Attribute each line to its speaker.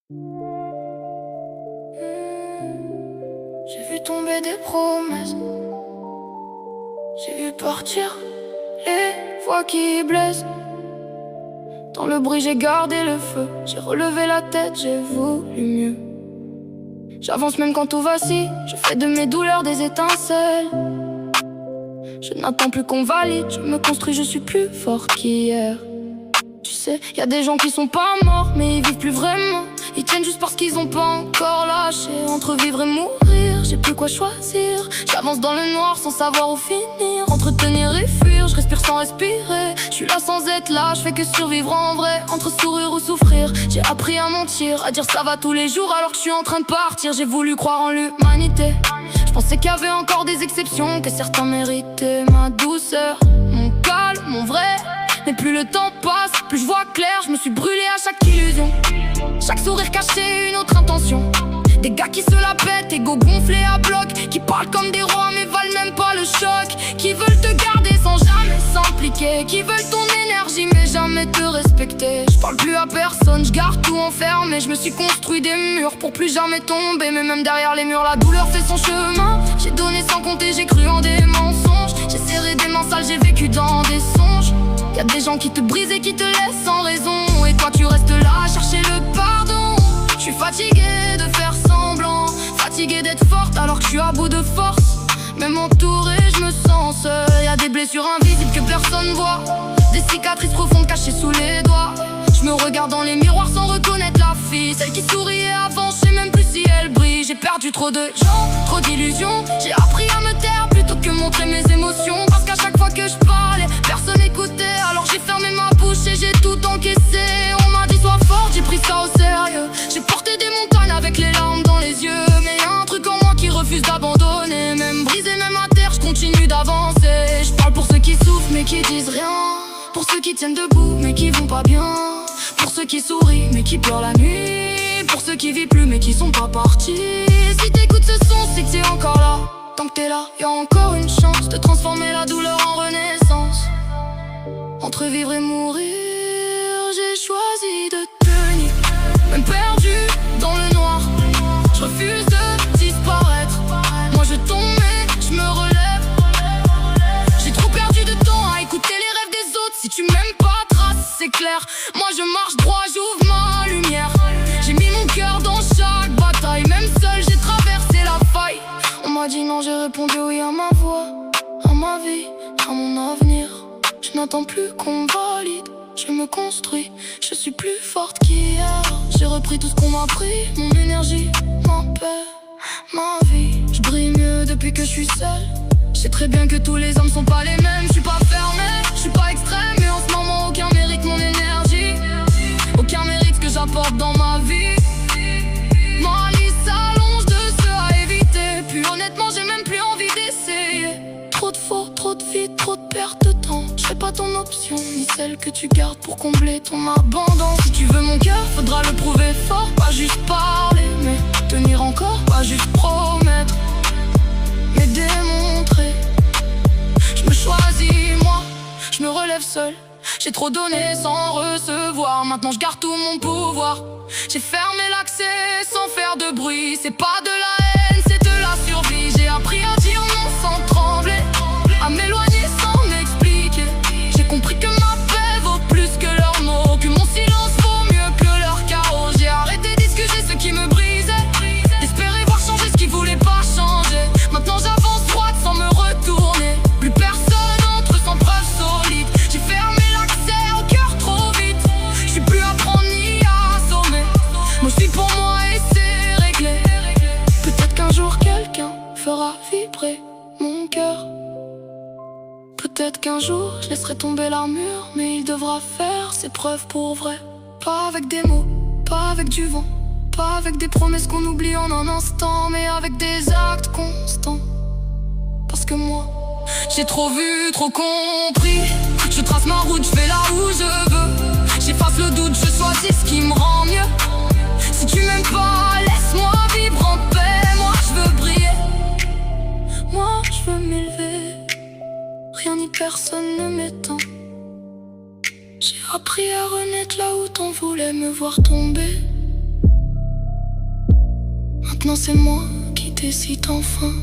Speaker 1: J'ai vu tomber des promesses, j'ai vu partir les voix qui blessent. Dans le bruit j'ai gardé le feu, j'ai relevé la tête, j'ai voulu mieux. J'avance même quand tout vacille, je fais de mes douleurs des étincelles. Je n'attends plus qu'on valide, je me construis, je suis plus fort qu'hier. Tu sais, y a des gens qui sont pas morts, mais ils vivent plus vraiment. Ils tiennent juste parce qu'ils ont pas encore lâché. Entre vivre et mourir, j'ai plus quoi choisir. J'avance dans le noir sans savoir où finir. Entre tenir et fuir, je respire sans respirer. Je suis là sans être là, je fais que survivre en vrai. Entre sourire ou souffrir, j'ai appris à mentir, à dire ça va tous les jours alors que je suis en train de partir. J'ai voulu croire en l'humanité, je pensais qu'il y avait encore des exceptions, que certains méritaient ma douceur, mon calme, mon vrai. Mais plus le temps passe, plus je vois clair, je me suis brûlé à chaque illusion. Chaque sourire caché, une autre intention. Des gars qui se la pètent, ego gonflé à bloc, qui parlent comme des rois mais valent même pas le choc. Qui veulent te garder sans jamais s'impliquer, qui veulent ton énergie mais jamais te respecter. Je parle plus à personne, je garde tout enfermé. Je me suis construit des murs pour plus jamais tomber. Mais même derrière les murs, la douleur fait son chemin. J'ai donné sans compter, j'ai cru en des mensonges. J'ai serré des mains sales, j'ai vécu dans des songes. Y'a des gens qui te brisent et qui te laissent sans raison. Et toi tu restes là à chercher le pardon. Je suis fatigué de faire semblant, fatigué d'être forte alors que je suis à bout de force. Même entouré je me sens seul. Y'a des blessures invisibles que personne voit, des cicatrices profondes cachées sous les doigts. Je me regarde dans les miroirs sans reconnaître la fille. Celle qui souriait avant, je sais même plus si elle brille. J'ai perdu trop de gens, trop d'illusions. J'ai appris à me taire plutôt que montrer mes émotions. Parce qu'à chaque fois que je parlais, personne écoutait. Alors j'ai fermé ma bouche et j'ai tout encaissé. On m'a dit sois forte, j'ai pris ça au sérieux. J'ai porté des montagnes avec les larmes dans les yeux. Mais y'a un truc en moi qui refuse d'abandonner. Même brisé, même à terre, je continue d'avancer. Je parle pour ceux qui souffrent mais qui disent rien, pour ceux qui tiennent debout mais qui vont pas bien, pour ceux qui sourient mais qui pleurent la nuit, pour ceux qui vivent plus mais qui sont pas partis. Si t'écoutes ce son, c'est que t'es encore là. Tant que t'es là, y'a encore une chance de transformer la douleur en renaissance. Entre vivre et mourir, j'ai choisi de tenir. Même perdu dans le noir, je refuse de disparaître. Moi je tombe mais je me relève. J'ai trop perdu de temps à écouter les rêves des autres. Si tu m'aimes pas, trace, c'est clair. Moi je marche droit, j'ouvre ma lumière. J'ai mis mon cœur dans chaque bataille. Même seul j'ai traversé la faille. On m'a dit non, j'ai répondu oui à ma voix, à ma vie, à mon avenir. Je n'attends plus qu'on valide, je me construis. Je suis plus forte qu'hier. J'ai repris tout ce qu'on m'a pris, mon énergie, ma paix, ma vie. Je brille mieux depuis que je suis seule. Je sais très bien que tous les hommes sont pas les mêmes. Je suis pas fermé, je suis pas extrême. Mais en ce moment aucun mérite mon énergie, aucun mérite ce que j'apporte dans ma vie. Ma liste s'allonge de ceux à éviter. Puis honnêtement j'ai même plus envie d'essayer. Trop de faux, trop de vide, trop de perte de temps. Je fais pas ton option, ni celle que tu gardes pour combler ton abandon. Si tu veux mon cœur, faudra le prouver fort. Pas juste parler, mais tenir encore. Pas juste promettre, mais démontrer. Je me choisis, moi, je me relève seul. J'ai trop donné sans recevoir. Maintenant je garde tout mon pouvoir. J'ai fermé l'accès sans faire de bruit. C'est pas de la haine, c'est de la survie. J'ai appris à dire non sans trembler, à m'éloigner sans m'expliquer. J'ai compris que ma paix vaut plus que leurs mots, que mon silence vaut mieux que leur chaos. J'ai arrêté d'excuser ceux qui me brisaient, d'espérer voir changer ce qui voulait pas changer. Maintenant j'avance droite sans me retourner. Plus personne entre sans preuve solide. J'ai fermé l'accès au cœur trop vite. Je suis plus à prendre ni à assommer. Moi je suis pour moi et c'est réglé. Peut-être qu'un jour quelqu'un fera vibrer mon cœur. Peut-être qu'un jour je laisserai tomber l'armure, mais il devra faire ses preuves pour vrai. Pas avec des mots, pas avec du vent, pas avec des promesses qu'on oublie en un instant, mais avec des actes constants. Parce que moi, j'ai trop vu, trop compris. Je trace ma route, je vais là où je veux. J'efface le doute, je choisis ce qui me rend mieux. Si tu m'aimes pas, laisse-moi vivre en paix. Moi je veux briller, moi je veux m'élever. Rien ni personne ne m'éteint. J'ai appris à renaître là où t'en voulais me voir tomber. Maintenant c'est moi qui décide enfin.